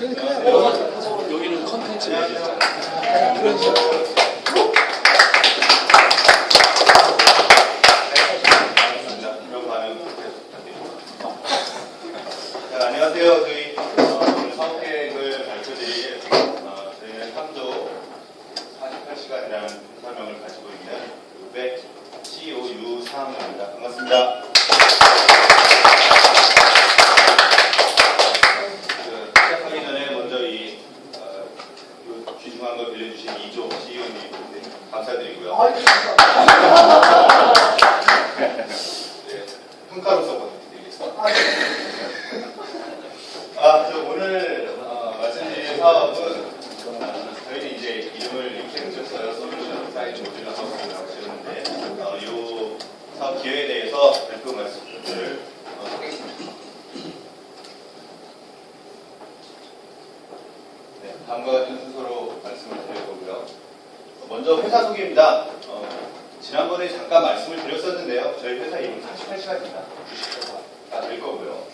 여기는 컨텐츠 얘기했잖아. 안녕하세요. 저희 오늘 사업 계획을 발표드릴 저희는 3조 48시간이라는 설명을 가지고 있는 그룹의 CEO 유상입니다. 반갑습니다. 시작하기 전에 먼저 이 귀중한 걸 빌려주신 2조 CEO님 감사드리고요. 네, 평가로서 보내드리겠습니다. 저 오늘 말씀드릴 사업은 저희는 이제 이름을 이렇게 붙였어요. 솔루션 사이드 모듈 하우스라고 지었는데 이 사업 기회에 대해서 발표 말씀을 하겠습니다. 네, 다음과 같은 순서로 말씀을 드릴 거고요. 먼저 회사 소개입니다. 지난번에 잠깐 말씀을 드렸었는데요. 저희 회사 이름은 48시간입니다. 주식회사가 될 거고요.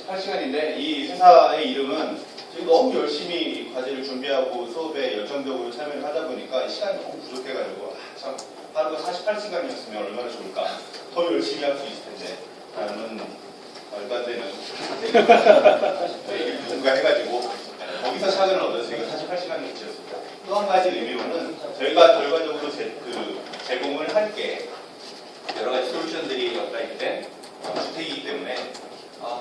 48시간인데 이 회사의 이름은 저희 너무 열심히 과제를 준비하고 수업에 열정적으로 참여를 하다 보니까 시간이 너무 부족해가지고 참 하루가 48시간이었으면 얼마나 좋을까, 더 열심히 할 수 있을 텐데 라는 말도 안 되는 뭔가 해가지고 거기서 샷을 얻어서 저희가 48시간을 지었습니다. 또 한 가지 의미로는 저희가 결과적으로 제공을 할 게 여러 가지 솔루션들이 엮여있는 주택이기 때문에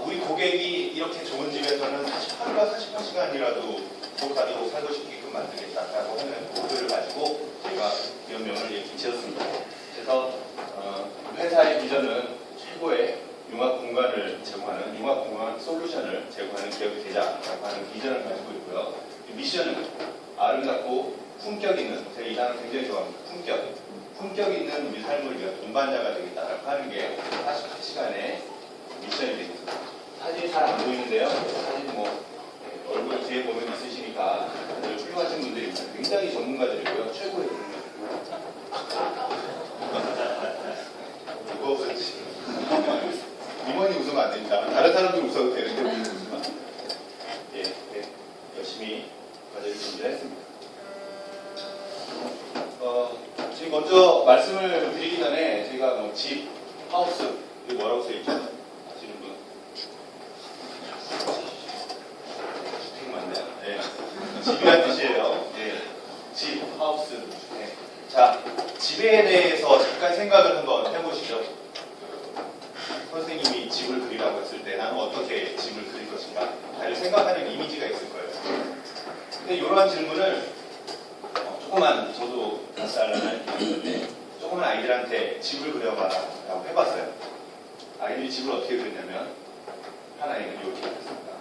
우리 고객이 이렇게 좋은 집에서는 48과 48시간이라도 가지고 살고 싶게끔 만들겠다라고 하는 목표를 가지고 저희가 이런 명을 이렇게 지었습니다. 그래서 회사의 비전은 최고의 융합 공간을 제공하는 융합 공간 솔루션을 제공하는 기업이 되자라고 하는 비전을 가지고 있고요. 미션은 아름답고 품격 있는, 제가 이 단어 굉장히 좋아합니다. 품격 있는 우리 삶을 위한 동반자가 되겠다라고 하는 게 48시간의 미션이 되겠습니다. 사진이 잘 안 보이는데요. 사진 얼굴 뒤에 보면 있으시니까 다들 훌륭하신 분들입니다. 굉장히 전문가들이고요. 최고의 전문가들이고요. 이거 그렇지. 임원이 웃으면 안 됩니다. 다른 사람들 웃어도 되는데 우리 웃으면. 예, 열심히 과제를 준비했습니다. 지금 먼저 말씀을 드리기 전에 제가 집, 하우스, 이게 뭐라고 써있죠? 아시는 분? 주택 맞나요? 네. 집이란 뜻이에요. 네. 집, 하우스, 주택. 자, 집에 대해서 잠깐 생각을 한번 해보시죠. 선생님이 집을 그리라고 했을 때 나는 어떻게 집을 그릴 것인가? 다들 생각하는 이미지가 있을 거예요. 근데 이러한 질문을 조그만, 저도 5살 아이인데 조그만 아이들한테 집을 그려봐라 라고 해봤어요. 아이들이 집을 어떻게 그렸냐면 한 아이는 이렇게 그렸습니다.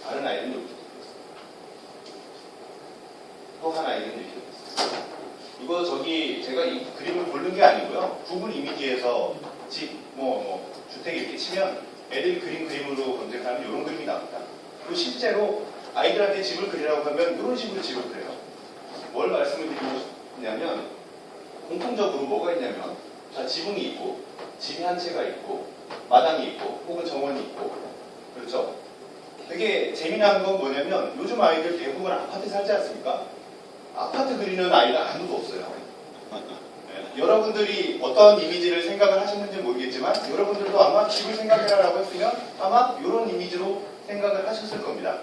다른 아이는 이렇게 그렸습니다. 또 한 아이는 이렇게 그렸습니다. 이거 제가 이 그림을 고른 게 아니고요. 구글 이미지에서 집, 주택 이렇게 치면 애들이 그림으로 검색하면 이런 그림이 나옵니다. 그리고 실제로 아이들한테 집을 그리라고 하면 이런 식으로 집을 그려요. 뭘 말씀을 드리고 싶냐면 공통적으로 뭐가 있냐면 자, 지붕이 있고 집이 한 채가 있고 마당이 있고 혹은 정원이 있고 그렇죠? 되게 재미난 건 뭐냐면 요즘 아이들 대부분 아파트 살지 않습니까? 아파트 그리는 아이가 아무도 없어요. 네, 여러분들이 어떤 이미지를 생각을 하시는지 모르겠지만 여러분들도 아마 집을 생각해라라고 했으면 아마 이런 이미지로 생각을 하셨을 겁니다.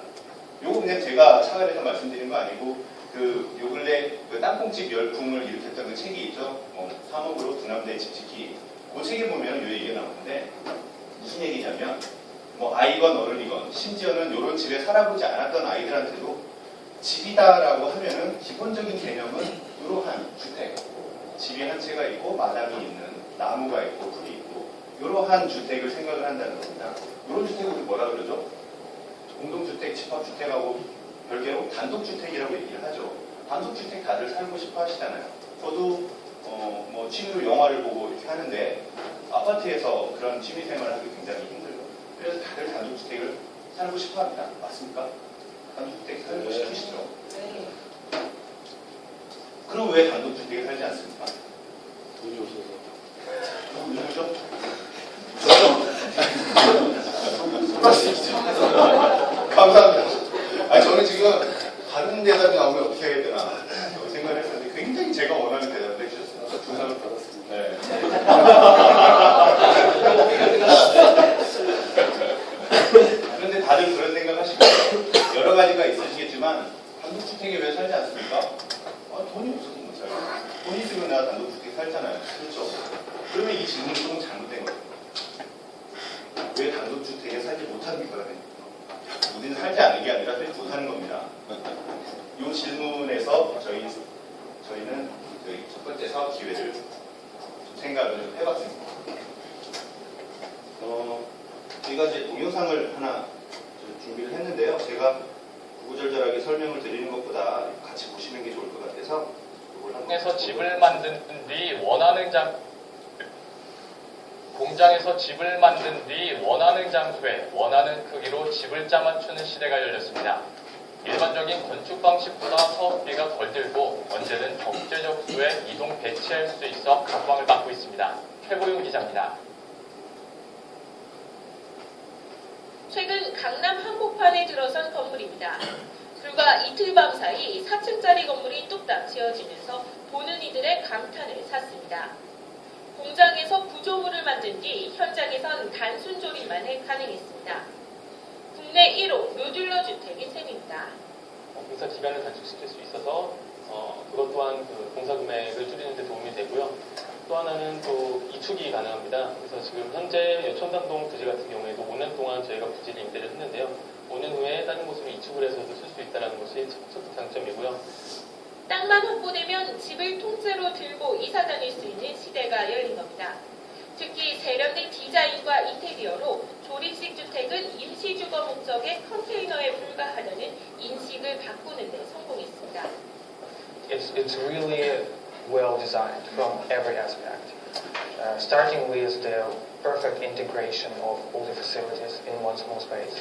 요거 그냥 제가 차관에서 말씀드린 거 아니고 요 근래 땅콩집 열풍을 일으켰던 그 책이 있죠. 3억으로 두남대 집 짓기. 그 책에 보면 요 얘기가 나오는데 무슨 얘기냐면 아이건 어른이건 심지어는 요런 집에 살아보지 않았던 아이들한테도 집이다라고 하면은 기본적인 개념은 이러한 주택. 집이 한 채가 있고 마당이 있는 나무가 있고 풀이 있고 이러한 주택을 생각을 한다는 겁니다. 이런 주택을 뭐라 그러죠? 공동주택, 집합주택하고 별개로 단독주택이라고 얘기를 하죠. 단독주택 다들 살고 싶어 하시잖아요. 저도 취미로 영화를 보고 이렇게 하는데 아파트에서 그런 취미생활을 하기 굉장히 힘들고 그래서 다들 단독주택을 살고 싶어 합니다. 맞습니까? 단독주택 살고 싶으시죠? 네. 그럼 왜 단독주택에 살지 않습니까? 돈이 없어서. 누구죠? 저요? 가지가 있으시겠지만 단독주택에 왜 살지 않습니까? 돈이 없어서 못 살아요. 돈 있으면 내가 단독주택 살잖아요. 그렇죠? 그러면 이 질문은 좀 잘못된 거예요. 왜 단독주택에 살지 못합니까? 우리는 살지 않는 게 아니라 살지 못하는 겁니다. 이 질문에서 저희는 저희 첫 번째 사업 기회를 생각을 해봤습니다. 저희가 이제 동영상을 하나 준비를 했는데요. 제가 구구절절하게 설명을 드리는 것보다 같이 보시는 게 좋을 것 같아서 이걸 한번 공장에서 집을 만든 뒤 공장에서 집을 만든 뒤 원하는 장소에 원하는 크기로 집을 짜맞추는 시대가 열렸습니다. 일반적인 건축 방식보다 사업비가 덜 들고 언제든 적재적소에 이동 배치할 수 있어 각광을 받고 있습니다. 최보윤 기자입니다. 최근 강남 한복판에 들어선 건물입니다. 불과 이틀 밤 사이 4층짜리 건물이 뚝딱 지어지면서 보는 이들의 감탄을 샀습니다. 공장에서 구조물을 만든 뒤 현장에선 단순 조립만을 가능했습니다. 국내 1호 모듈러 주택인 셈입니다. 공사 기간을 단축시킬 수 있어서 그것 또한 공사 금액을 줄이는 데 도움이 되고요. 또 하나는 또 이축이 가능합니다. 그래서 지금 현재 천담동 부지 같은 경우에도 5년 동안 저희가 부지를 임대를 했는데요. 5년 후에 다른 곳으로 이축을 해서도 쓸 수 있다는 것이 첫 장점이고요. 땅만 확보되면 집을 통째로 들고 이사 다닐 수 있는 시대가 열린 겁니다. 특히 세련된 디자인과 인테리어로 조립식 주택은 임시주거 목적의 컨테이너에 불과하다는 인식을 바꾸는 데 성공했습니다. It's really well designed from every aspect, starting with the perfect integration of all the facilities in one small space.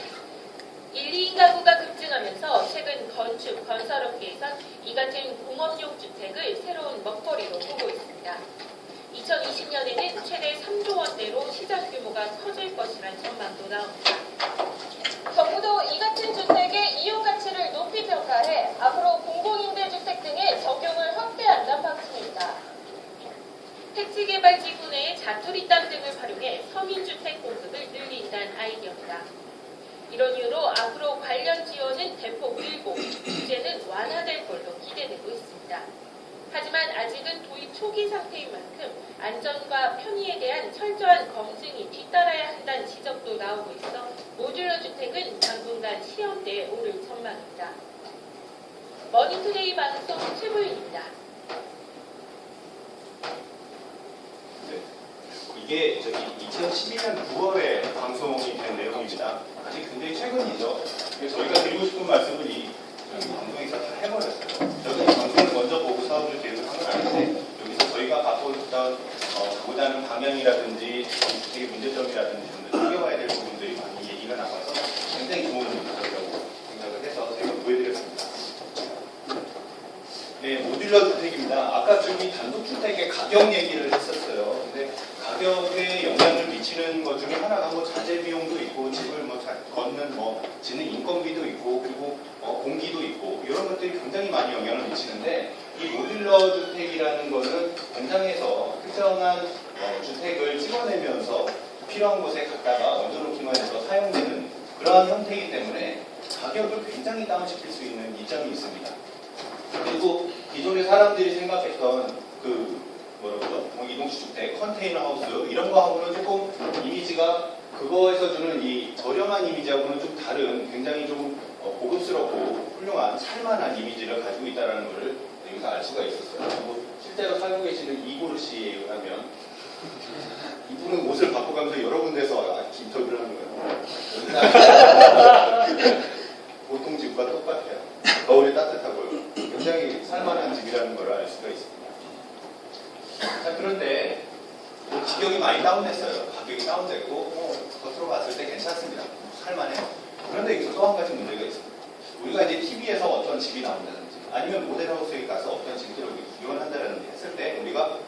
1, 2인 가구가 급증하면서 최근 건설업계에선 이 같은 공업용 주택을 새로운 먹거리로 보고 있습니다. 2020년에는 최대 3조 원대로 시장 규모가 커질 것이란 전망도 나옵니다. 정부도 이 같은 주택의 이용 가치를 높이 평가해 앞으로 공공임대주택 등의 적용을 확대한다는 방침입니다. 택지개발지구 내의 자투리 땅 등을 활용해 서민주택 공급을 늘린다는 아이디어입니다. 이런 이유로 앞으로 관련 지원은 대폭 늘고 규제는 완화될 걸로 기대되고 있습니다. 하지만 아직은 도입 초기 상태인 만큼 안전과 편의에 대한 철저한 검증이 뒤따라야 한다는 지적도 나오고 있어 모듈러 주택은 당분간 시험대에 오를 전망입니다. 머니투데이 방송 최보윤입니다. 이게 2012년 9월에 방송이 된 내용입니다. 아직 굉장히 최근이죠. 저희가 드리고 싶은 말씀은 이 방송에서 다 해버렸어요. 저는 방송을 먼저 보고 사업을 계획을 한 건 아닌데 여기서 저희가 갖고 있던 가고자 하는 방향이라든지 주택의 문제점이라든지 좀 더 챙겨봐야 될 부분들이 많이 얘기가 나와서 굉장히 좋은 문제라고 생각을 해서 제가 보여드렸습니다. 네, 모듈러 주택입니다. 아까 저기 단독주택의 가격 얘기를 했었어요. 근데 가격에 영향을 미치는 것 중에 하나가 자재 비용도 있고 집을 걷는 짓는 인건비도 있고 그리고 공기도 있고 이런 것들이 굉장히 많이 영향을 미치는데 이 모듈러 주택이라는 거는 공장에서 특정한 주택을 찍어내면서 필요한 곳에 갖다가 얹어놓기만 해서 사용되는 그러한 형태이기 때문에 가격을 굉장히 다운시킬 수 있는 이점이 있습니다. 그리고 기존에 사람들이 생각했던 이동식 주택, 컨테이너 하우스 이런 거하고는 조금 이미지가 그거에서 주는 이 저렴한 이미지하고는 좀 다른 굉장히 좀 고급스럽고 훌륭한 살만한 이미지를 가지고 있다는 것을 여기서 알 수가 있었어요. 그리고 실제로 살고 계시는 이고르 씨에 의하면 이분은 옷을 바꿔가면서 여러 군데서 인터뷰를 하는 거예요. 보통 집과 똑같아요. 겨울에 따뜻하고요. 굉장히 살만한 집이라는 걸 알 수가 있습니다. 자, 그런데 가격이 많이 다운됐어요. 가격이 다운됐고 겉으로 봤을 때 괜찮습니다. 살만해요. 그런데 여기서 또 한 가지 문제가 있습니다. 우리가 이제 TV에서 어떤 집이 나온다든지 아니면 모델하우스에 가서 어떤 집들을 이용한다든지 했을 때 우리가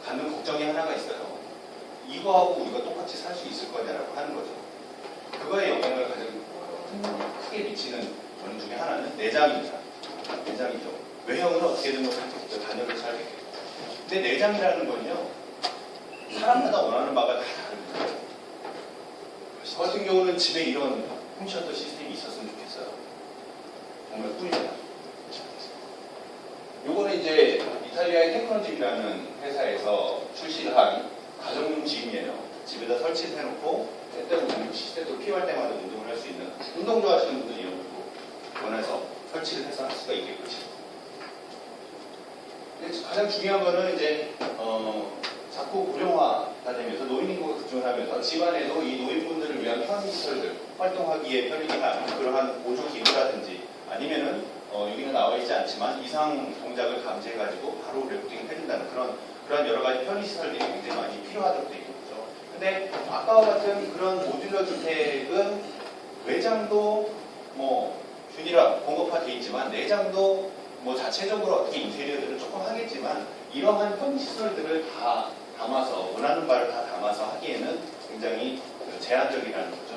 갖는 걱정이 하나가 있어요. 이거하고 우리가 똑같이 살 수 있을 거냐라고 하는 거죠. 그거에 영향을 가장 크게 미치는 원인 중에 하나는 내장입니다. 내장이죠. 외형은 어떻게든 단열을 잘 되겠고. 근데 내장이라는 건요, 사람마다 원하는 바가 다 다릅니다. 저 같은 경우는 집에 이런 홈셔터 시스템이 있었으면 좋겠어요. 뿐입니다. 요거는 이제 이탈리아의 테크노집이라는 회사에서 출시를 한 가정용 짐이에요. 집에다 설치를 해놓고 때때로 필요할 때마다 운동을 할 수 있는, 운동 좋아하시는 분들은 이런 거 원해서 설치를 해서 할 수가 있겠죠. 가장 중요한 거는 이제 자꾸 고령화가 되면서 노인 인구가 급증하면서 집안에도 이 노인분들을 위한 편의시설들 활동하기에 편리하게 하는 그러한 보조 기구라든지 아니면은 여기는 나와 있지 않지만 이상 동작을 감지해가지고 바로 레코딩 해준다는 그런 여러 가지 편의시설들이 굉장히 많이 필요하도록 되어 있는 거죠. 근데 아까와 같은 그런 모듈러 주택은 외장도 뭐 균일하고 공급화되어 있지만 내장도 뭐 자체적으로 어떻게 인테리어들을 조금 하겠지만 이러한 편의시설들을 다 담아서 원하는 바를 다 담아서 하기에는 굉장히 제한적이라는 거죠.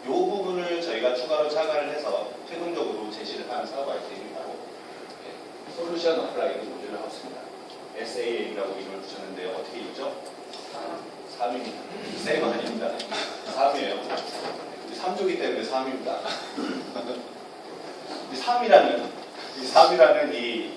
이 부분을 저희가 추가로 차가를 해서 최종적으로 제시를 한 사업 아이템이 바로 솔루션 어플라이드 모듈러 하우스입니다. SAA라고 이름을 붙였는데요. 어떻게 읽죠? 3입니다. 쌤은 아닙니다. 3이에요. 3조기 때문에 3입니다. 3이라는 이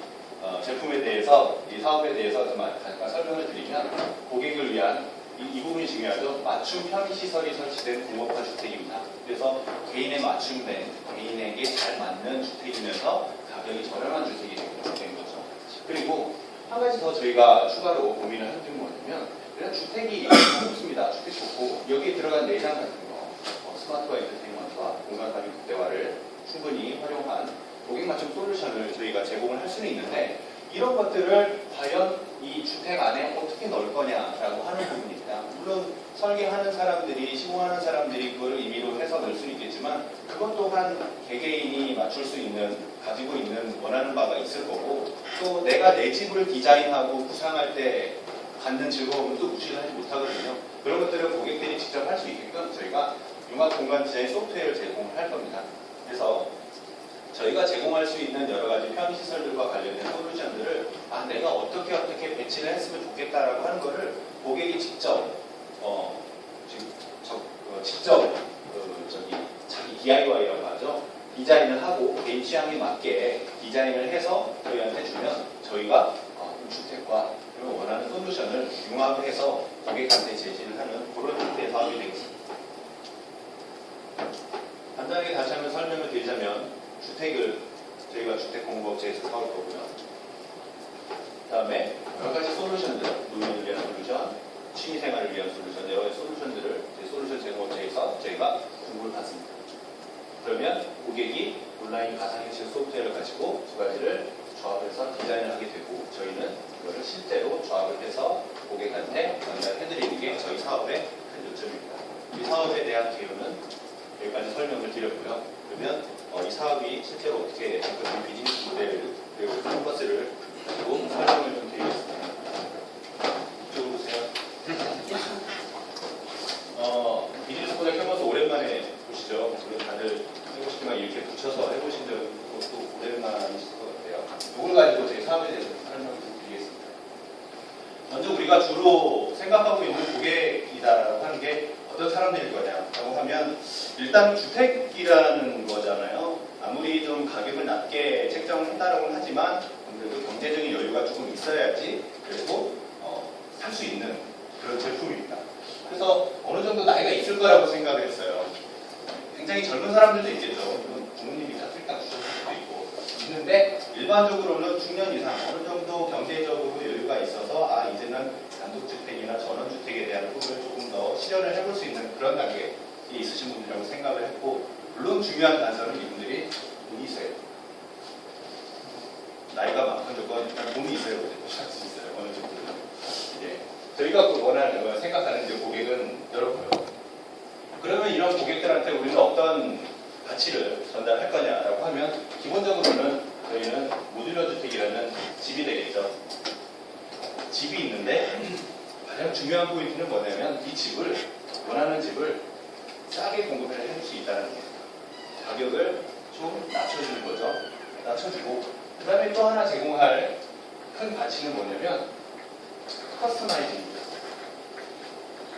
제품에 대해서, 이 사업에 대해서 잠깐 설명을 드리면 고객을 위한 이 부분이 중요하죠. 맞춤 편의시설이 설치된 공업화 주택입니다. 그래서 개인에 맞춤된, 개인에게 잘 맞는 주택이면서 가격이 저렴한 주택이 된 거죠. 그리고 한 가지 더 저희가 추가로 고민을 한 점은 뭐냐면 그냥 주택이 좋습니다. 주택 좋고 여기에 들어간 내장 같은 거, 스마트와 엔터테인먼트와 공간 간의 극대화를 충분히 활용한 고객 맞춤 솔루션을 저희가 제공을 할 수는 있는데 이런 것들을 과연 이 주택 안에 어떻게 넣을 거냐라고 하는 부분입니다. 물론 설계하는 사람들이, 시공하는 사람들이 그거를 임의로 해서 넣을 수는 있겠지만 그것 또한 개개인이 맞출 수 있는, 가지고 있는 원하는 바가 있을 거고 또 내가 내 집을 디자인하고 구상할 때 갖는 즐거움은 또 무시를 하지 못하거든요. 그런 것들을 고객들이 직접 할 수 있게끔 저희가 융합 공간 디자인 소프트웨어를 제공을 할 겁니다. 그래서 저희가 제공할 수 있는 여러 가지 편의시설들과 관련된 솔루션들을 내가 어떻게 배치를 했으면 좋겠다라고 하는 거를 고객이 직접 자기 DIY라고 하죠. 디자인을 하고 개인 취향에 맞게 디자인을 해서 저희한테 주면 저희가 주택과 그리고 원하는 솔루션을 융합해서 고객한테 제시를 하는 그런 형태의 사업이 되겠습니다. 간단하게 다시 한번 설명을 드리자면 주택을 저희가 주택공급업체에서 사올 거고요. 그 다음에 여러 가지 솔루션들, 노인을 위한 솔루션, 취미생활을 위한 솔루션, 여러 가지 솔루션들을 솔루션 제공업체에서 저희가 공급을 받습니다. 그러면 고객이 온라인 가상현실 소프트웨어를 가지고 두 가지를 조합해서 디자인을 하게 되고 저희는 그거를 실제로 조합을 해서 고객한테 전달해드리는 게 저희 사업의 큰 요점입니다. 이 사업에 대한 개요는 여기까지 설명을 드렸고요. 그러면 이 사업이 실제로 어떻게 비즈니스 모델 그리고 캠퍼스를 가지고 설명을 좀 드리겠습니다. 이쪽으로 보세요. 비즈니스 모델 캠퍼스 오랜만에 보시죠. 물론 다들 해보고 싶지만 이렇게 붙여서 해보신 것도 오랜만이실 것 같아요. 이걸 가지고 제 사업에 대해서 설명을 좀 드리겠습니다. 먼저 우리가 주로 생각하고 있는 고객이다라고 하는 게 어떤 사람들일 거냐라고 하면 일단 주택이라는 거잖아요. 아무리 좀 가격을 낮게 책정을 한다라고는 하지만 그래도 경제적인 여유가 조금 있어야지 그리고 살 수 있는 그런 제품입니다. 그래서 어느 정도 나이가 있을 거라고 생각을 했어요. 굉장히 젊은 사람들도 있겠죠. 부모님이 사실상 주셨을 수도 있고 있는데 일반적으로는 중년 이상 어느 정도 경제적으로 여유가 있어서 이제는 단독주택이나 전원주택에 대한 부분을 조금 더 실현을 해볼 수 있는 그런 단계에 있으신 분들이라고 생각을 했고 물론 중요한 단서는 이분들이 돈이 있어요. 나이가 많건 적건 일단 돈이 있어야 할 수 있어요. 어느 정도는. 저희가 원하는 생각하는 이제 고객은 여러분요. 그러면 이런 고객들한테 우리는 어떤 가치를 전달할 거냐라고 하면 기본적으로는 저희는 모듈러 주택이라는 집이 되겠죠. 집이 있는데 가장 중요한 포인트는 뭐냐면 이 집을 원하는 집을 싸게 공급을 해줄 수 있다는 게 가격을 좀 낮춰주는 거죠. 낮춰주고 그 다음에 또 하나 제공할 큰 가치는 뭐냐면 커스터마이징입니다.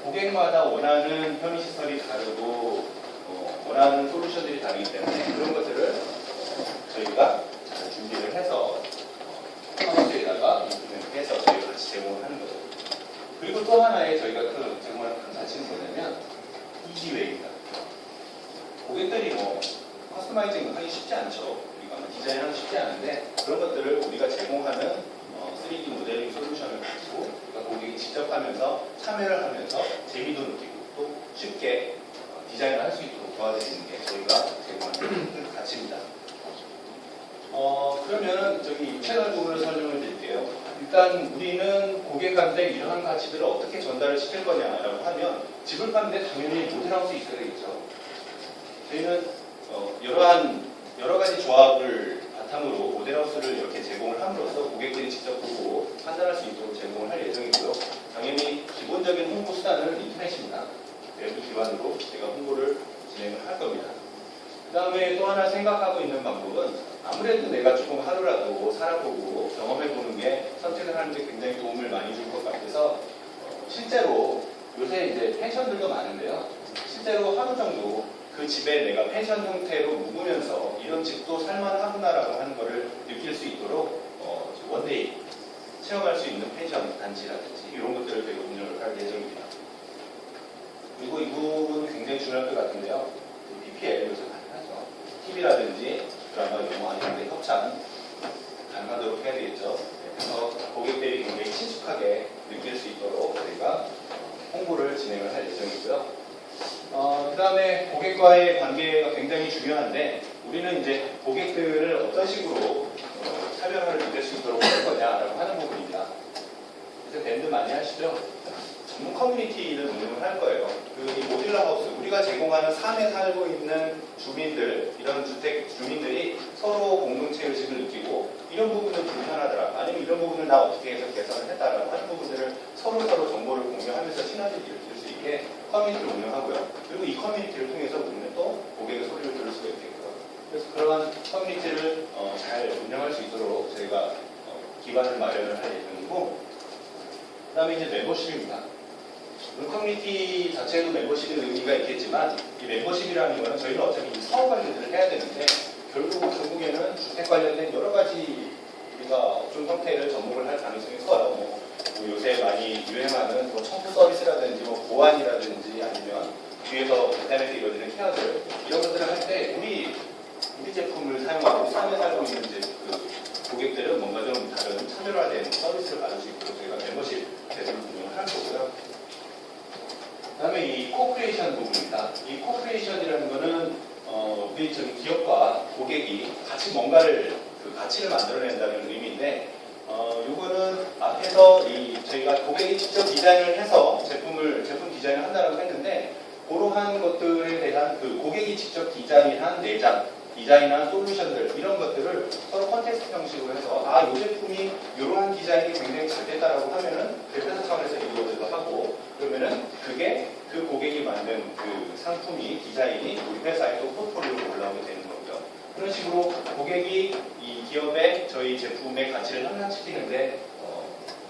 고객마다 원하는 편의시설이 다르고 원하는 솔루션들이 다르기 때문에 그런 것들을 저희가 잘 준비를 해서 하우스에다가 임플리멘트해서 저희가 같이 제공을 하는 거죠. 그리고 또 하나의 저희가 제공하는 큰 가치는 뭐냐면 이지웨이입니다. 고객들이 뭐 커스터마이징을 하기 쉽지 않죠. 우리가 디자인하기 쉽지 않은데 그런 것들을 우리가 제공하는 3D 모델링 솔루션을 가지고 그러니까 고객이 직접 하면서 참여를 하면서 재미도 느끼고 또 쉽게 디자인을 할 수 있도록 도와드리는 게 저희가 제공하는 큰 가치입니다. 그러면 저기 채널 부분을 설명을 드릴게요. 일단 우리는 고객한테 이러한 가치들을 어떻게 전달을 시킬 거냐라고 하면 집을 파는데 당연히 모델하우스 있어야 되겠죠. 저희는 여러 가지 조합을 바탕으로 모델하우스를 이렇게 제공을 함으로써 고객들이 직접 보고 판단할 수 있도록 제공을 할 예정이고요. 당연히 기본적인 홍보 수단은 인터넷입니다. 외부 기반으로 제가 홍보를 진행을 할 겁니다. 그 다음에 또 하나 생각하고 있는 방법은 아무래도 내가 조금 하루라도 살아보고 경험해보는 게 선택을 하는 데 굉장히 도움을 많이 줄 것 같아서 실제로 요새 이제 펜션들도 많은데요. 실제로 하루 정도 그 집에 내가 펜션 형태로 묵으면서 이런 집도 살만하구나라고 하는 거를 느낄 수 있도록 원데이 체험할 수 있는 펜션 단지라든지 이런 것들을 저희가 운영을 할 예정입니다. 그리고 이 부분은 굉장히 중요할 것 같은데요. PPL 요새 가능하죠. TV라든지 드라마 영화 아니면 협찬 가능하도록 해야 되겠죠. 그래서 고객들이 굉장히 친숙하게 느낄 수 있도록 저희가 홍보를 진행을 할 예정이고요. 그 다음에 고객과의 관계가 굉장히 중요한데 우리는 이제 고객들을 어떤 식으로 차별화를 느낄 수 있도록 할 거냐라고 하는 부분입니다. 그래서 밴드 많이 하시죠? 전문 커뮤니티를 운영을 할 거예요. 이 모듈러 하우스, 우리가 제공하는 삶에 살고 있는 주민들, 이런 주택 주민들이 서로 공동체 의식을 느끼고 이런 부분은 불편하더라, 아니면 이런 부분을 나 어떻게 해서 개선을 했다라고 하는 부분들을 서로 정보를 공유하면서 시너지를 일으킬 수 있게 커뮤니티를 운영하고요. 그리고 이 커뮤니티를 통해서 우리는 또 고객의 소리를 들을 수가 있겠고요. 그래서 그러한 커뮤니티를 잘 운영할 수 있도록 저희가 기반을 마련을 할 예정이고, 그 다음에 이제 멤버십입니다. 커뮤니티 자체도 멤버십의 의미가 있겠지만 이 멤버십이라는 거는 저희는 어차피 사업 관리들을 해야 되는데 결국 결국에는 주택 관련된 여러 가지 우리가 업종 형태를 접목을 할 가능성이 커요. 뭐 요새 많이 유행하는 청소 서비스라든지 보안이라든지 아니면 뒤에서 인터넷에 이루어지는 케어들 이런 것들을 할 때 우리 제품을 사용하고 삶에 살고 있는 고객들은 뭔가 좀 다른 차별화된 서비스를 받을 수 있도록 저희가 멤버십 제도를 운영을 할 거고요. 그 다음에 이 코크리에이션 부분입니다. 이 코크리에이션이라는 거는 우리 기업과 고객이 같이 뭔가를 가치를 만들어낸다는 의미인데 요거는 앞에서 저희가 고객이 직접 디자인을 해서 제품 디자인을 한다고 했는데 그러한 것들에 대한 고객이 직접 디자인한 내장, 디자인한 솔루션들 이런 것들을 서로 컨테스트 형식으로 해서 이 제품이 이러한 디자인이 굉장히 잘 됐다라고 하면은 대표사 차원에서 이루어지기도 하고 그러면은 그게 그 고객이 만든 그 상품이 디자인이 우리 회사의 또 포트폴리오로 올라오게 되는 거고요. 그런 식으로 고객이 이 기업의 저희 제품의 가치를 향상시키는데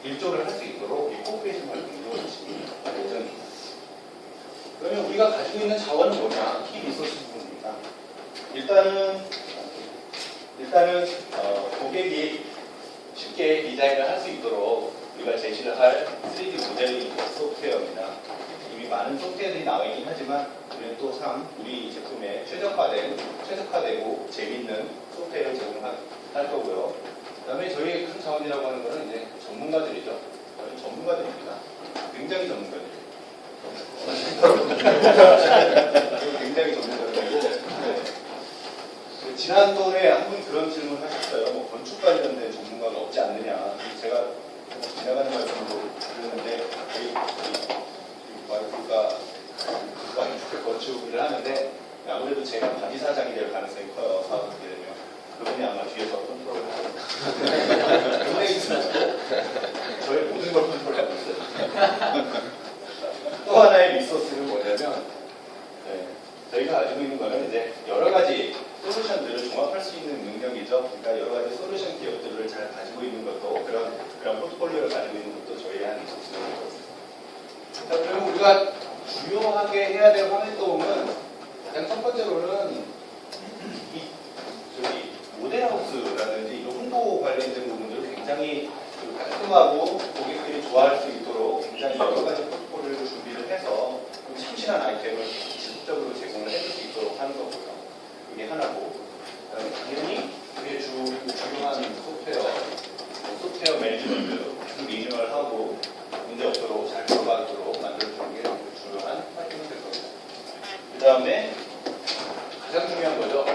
일조를 할 수 있도록 이 코퍼레이션 활동을 할 예정입니다. 그러면 우리가 가지고 있는 자원은 뭐냐? 키 리소스 부분입니다. 일단은 고객이 쉽게 디자인을 할 수 있도록 우리가 제시를 할 3D 모델링 소프트웨어입니다. 이미 많은 소프트웨어들이 나와 있긴 하지만 우리는 또 우리 제품에 최적화되고 재밌는 소프트웨어를 제공할 거고요. 그 다음에 저희의 큰 자원이라고 하는 것은 이제 전문가들이죠. 저희 전문가들입니다. 굉장히 전문가들이에요. 굉장히 전문가들이고 지난번에 한 분이 그런 질문을 하셨어요. 건축 관련된 전문가가 없지 않느냐. 제가 지나가는 말씀으로 드렸는데 와이프가 건축을 하는데 아무래도 제가 바지 사장이 될 가능성이 커요. 사업을 하게 되면 그분이 아마 뒤에서 컨트롤을 하고 굉장히 있습니다. 저의 모든 걸 컨트롤하고 있어요. 또 하나의 리소스는 뭐냐면 저희가 가지고 있는 거는 이제 여러 가지 솔루션들을 종합할 수 있는 능력이죠. 그러니까 여러 가지 솔루션 기업들을 잘 가지고 있는 것도 그런 포트폴리오를 가지고 있는 것도 저희의 한 리소스입니다. 자, 그러면 우리가 주요하게 해야 될 화면도움은 가장 첫 번째로는 모델하우스 굉장히 깔끔하고 고객들이 좋아할 수 있도록 굉장히 여러 가지 포트폴리오를 준비를 해서 좀 참신한 아이템을 지속적으로 제공을 해줄 수 있도록 하는 거고요. 그게 하나고, 그다음에 당연히 그게 중요한 소프트웨어 매니지먼트, 리뉴얼하고 문제 없도록 잘 돌아가도록 만들어주는 게 중요한 활동이 될 겁니다. 그 다음에 가장 중요한 거죠.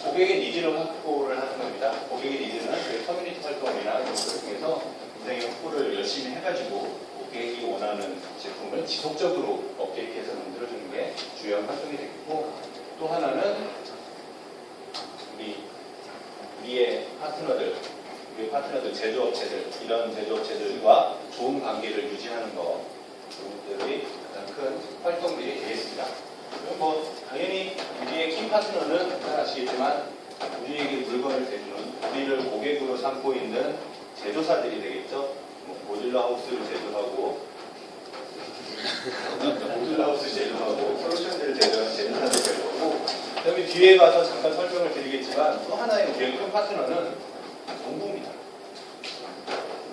고객의 니즈를 확보를 하는 겁니다. 고객의 니즈는 저희 커뮤니티 활동이나 이런 것을 통해서 굉장히 확보를 열심히 해가지고 고객이 원하는 제품을 지속적으로 업데이트해서 만들어주는 게 주요한 활동이 되겠고, 또 하나는 우리의 파트너들, 제조업체들, 이런 제조업체들과 좋은 관계를 유지하는 것, 그것들이 가장 큰 활동들이 되겠습니다. 그럼 뭐 당연히 우리의 키 파트너는 잘 아시겠지만 우리에게 물건을 대주는, 우리를 고객으로 삼고 있는 제조사들이 되겠죠. 뭐 모듈러 하우스를 제조하고 솔루션들을 제조하는 제조사들이 될 거고, 그다음에 뒤에 가서 잠깐 설명을 드리겠지만 또 하나의 우리의 큰 파트너는 정부입니다.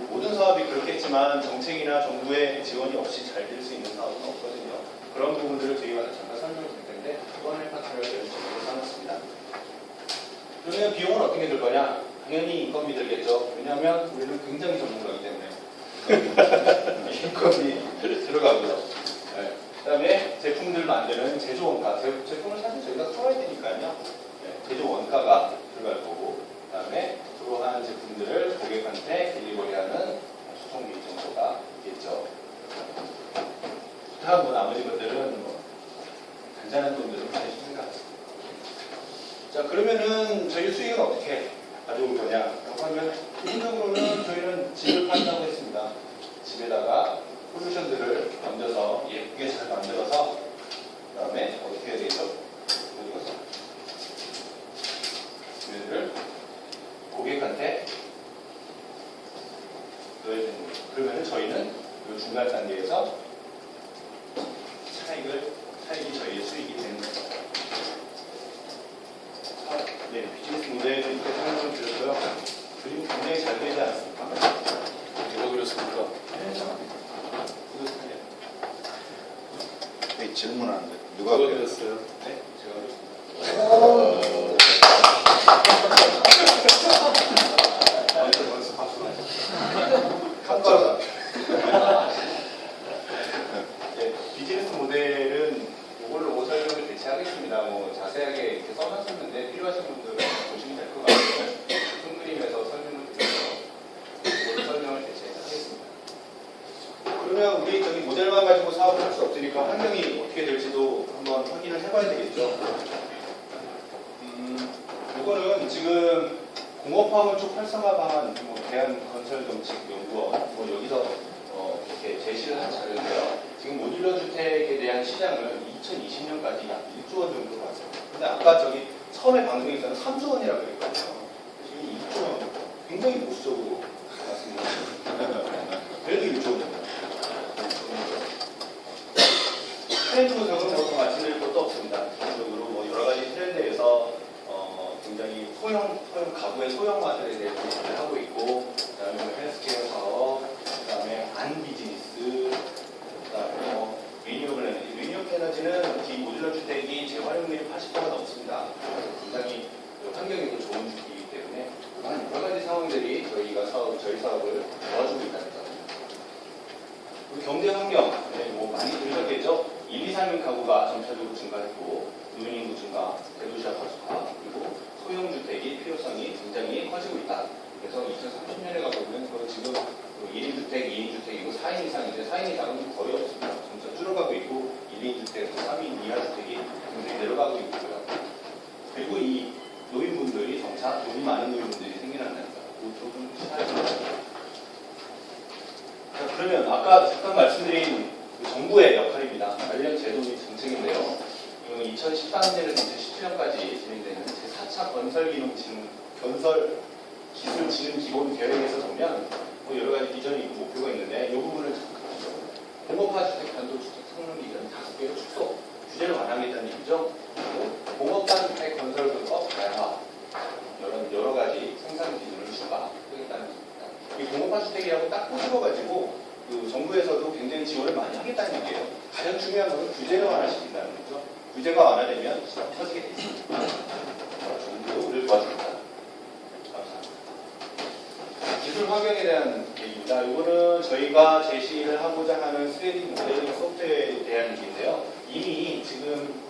모든 사업이 그렇겠지만 정책이나 정부의 지원이 없이 잘 될 수 있는 사업은 없거든요. 그런 부분들을 뒤에 가서 잠깐 설명을 드릴 텐데, 또 하나의 파트너를 저희는 정부로 삼았습니다. 그러면 비용은 어떻게 들 거냐? 당연히 인건비 들겠죠. 왜냐하면 우리는 굉장히 전문가이기 때문에 인건비 들어가고요. 네. 그 다음에 제품들 만드는 제조 원가, 제품을 사실 저희가 팔아야 되니까요. 네. 제조 원가가 들어갈 거고, 그 다음에 그러한 제품들을 고객한테 딜리버리하는 수송비 정도가 있겠죠. 다음 뭐 나머지 것들은 뭐 간단한 돈들은 많이 생각합니다. 자, 그러면은 저희 수익은 어떻게 가져올 거냐라고 하면, 기본적으로는 저희는 집을 판다고 했습니다. 집에다가 솔루션들을 얹어서 예쁘게 잘 만들어서, 그 다음에 어떻게 해야 되겠죠? 얘네들을 고객한테 넣어야 되는 거죠. 그러면 저희는 이 중간 단계에서 차익이 저희의 수익이 되는 거죠. 네, 비즈니스 모델을 이렇게 설명을 드렸고요. 그림 굉장히 잘 되지 않습니까? 누가 그렸습니까? 네, 질문하는데 누가 그렸어요? 네, 제가 그렸습니다. 깜짝이야. 네, 비즈니스 모델은 이걸로 설명을 대체하겠습니다. 뭐 자세하게 이렇게 써놨었는데 필요하신 분들은 보시면 될 것 같아요. 큰 그림에서 설명을 드려서 이걸로 설명을 대체하겠습니다. 그러면 우리 저기 모델만 가지고 사업을 할 수 없으니까 환경이 어떻게 될지도 한번 확인을 해봐야 되겠죠. 이거는 지금 공업화물 쪽 활성화 방안, 뭐 대한건설정책연구원, 뭐 여기서 이렇게 제시를 한 자료인데요. 지금 모듈러 주택에 대한 시장은 2020년까지 약 1조 원 정도 봤어요. 근데 아까 저기 처음에 방송에서는 3조 원이라고 그랬거든요. 지금 2조 원, 굉장히 보수적으로 나왔습니다. 그래도 1조 원 정도. 트렌드 분석은 뭐 말씀드릴 것도 없습니다. 기본적으로 뭐 여러 가지 트렌드에서 굉장히 가구의 소형화들에 대해 준비를 하고 있고, 그 다음에 헬스케어 사업, 그 다음에 안 비즈니스, 그 다음에 뭐 리뉴어블 에너지. 리뉴어블 에너지는 이 모듈러 주택이 재활용률이 80%가 넘습니다. 굉장히 환경에도 좋은 주택이기 때문에 여러 가지 상황들이 저희 사업을 도와주고 있다는 점. 그리고 경제 환경, 뭐 많이 들으셨겠죠? 1, 2, 3인 가구가 점차적으로 증가했고, 노인인구 증가, 대도시화 가속화, 그리고 소형주택이 필요성이 굉장히 커지고 있다. 그래서 2030년에 가보면 지금 1인 주택, 2인 주택이고 4인 이상인데 4인 이상은 거의 없습니다. 점차 줄어가고 있고 1인 주택, 3인 이하 주택이 굉장히 내려가고 있고요. 그리고 이 노인분들이 점차 돈이 많은 노인분들이 생겨난다니까. 그쪽은 시사해줍니다. 그러면 아까 잠깐 말씀드린 정부의 역할입니다. 관련 제도 및 정책인데요. 2013년에서 2017년까지 진행되는 제4차 건설 기술 지능 기본 계획에서 보면 뭐 여러 가지 비전이 있고 목표가 있는데 이 부분을 잠깐 보죠. 공업화 주택, 단독주택 성능 기준 5개의 축소 규제를 완화하겠다는 얘기죠. 공업화 주택 건설분법 다양화 여러 가지 생산 기준을 추가하겠다는 이 공업화 주택이라고 딱 꼬집어가지고 그 정부에서도 굉장히 지원을 많이 하겠다는 얘기예요. 가장 중요한 것은 규제를 완화시킨다는 거죠. 규제가 완화되면 터지게 돼 있습니다. 정부도 우리를 도와줍니다. 감사합니다. 기술 환경에 대한 얘기입니다. 이거는 저희가 제시를 하고자 하는 3D 모델링 소프트웨어에 대한 얘기인데요. 이미 지금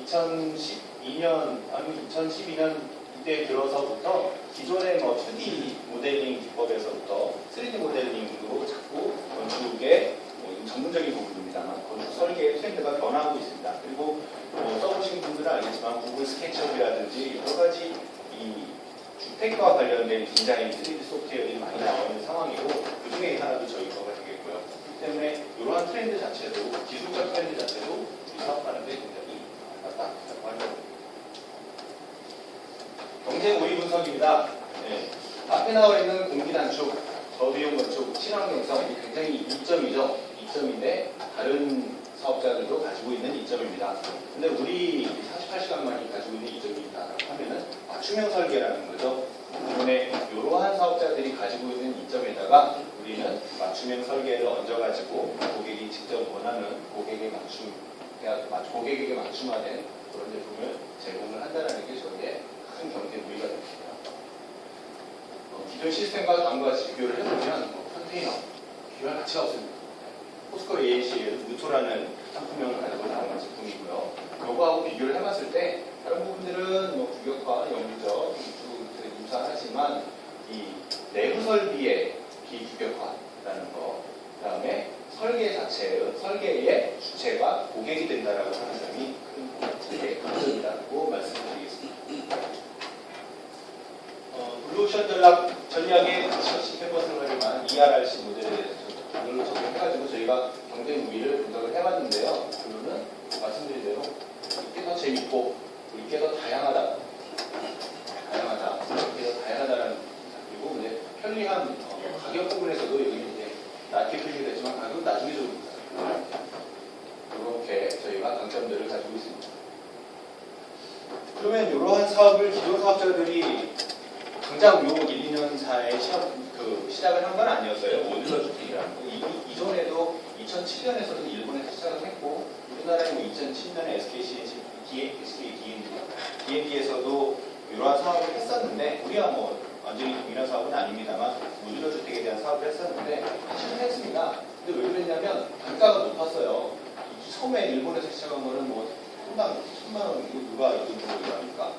2012년 아니면 2012년 이때 들어서부터 기존의 2D 모델링 기법에서부터 3D 모델링으로 자꾸 건축의 전문적인 부분입니다만 건축 설계의 트렌드가 변화하고 있습니다. 그리고 써보신 분들은 알겠지만 구글 스케치업이라든지 여러 가지 이 주택과 관련된 디자인 3D 소프트웨어들이 많이 나와 있는 상황이고 그 중에 하나도 저희 거가 되겠고요. 그렇기 때문에 이러한 트렌드 자체도 기술적 트렌드 자체도 우리 사업하는 데 굉장히 맞다고 합니다. 경제 우위 분석입니다. 네. 앞에 나와 있는 공기 단축, 저비용 건축, 친환경성 이 굉장히 이점이죠. 이점인데 다른 사업자들도 가지고 있는 이점입니다. 근데 우리 48시간만이 가지고 있는 이점이 있다고 하면은 맞춤형 설계라는 거죠. 기존에 이러한 사업자들이 가지고 있는 이점에다가 우리는 맞춤형 설계를 얹어가지고 고객이 직접 원하는 고객에게 맞춤화된 그런 제품을 제공을 한다는 게 저희의 큰 경제 우위가 됩니다. 기존 시스템과 다음과 같이 비교를 해보면 컨테이너 비교할 가치가 없습니다. 포스코 AAC의 무토라는 상품명을 가지고 나오는 제품이고요. 이거하고 비교를 해봤을 때 다른 부분들은 규격과 영구적 유사하지만 이 내부 설비의 비규격화라는 거, 그다음에 설계의 주체가 고객이 된다라고 하는 점이 큰 강점이라고 말씀드리겠습니다. 블루오션 전략의 시행버스를 활용한 ERRC 모델에 대해서 이걸로 적용해가지고 저희가 경쟁 우위를 분석을 해봤는데요. 결론은 말씀드린 대로 이게 더 재밌고 이게 더 다양하다. 이게 더 다양하다는 그리고 이제 편리한 가격 부분에서도 여기 이제 낮게 풀리게 되지만 가격은 나중에 줍니다. 이렇게 저희가 강점들을 가지고 있습니다. 그러면 이러한 사업을 기존 사업자들이 당장 요 1, 2년 사이에 시작을 한 건 아니었어요. 모듈러 주택이라는 거. 이전에도 2007년에서도 일본에서 시작을 했고 우리나라에 2007년에 SK D&D에서도 이러한 사업을 했었는데 우리가 완전히 동일한 사업은 아닙니다만 모듈러 주택에 대한 사업을 했었는데 실패했습니다. 근데 왜 그랬냐면 단가가 높았어요. 처음에 일본에서 시작한 거는 천만 원 이거 누가 이거 합니까?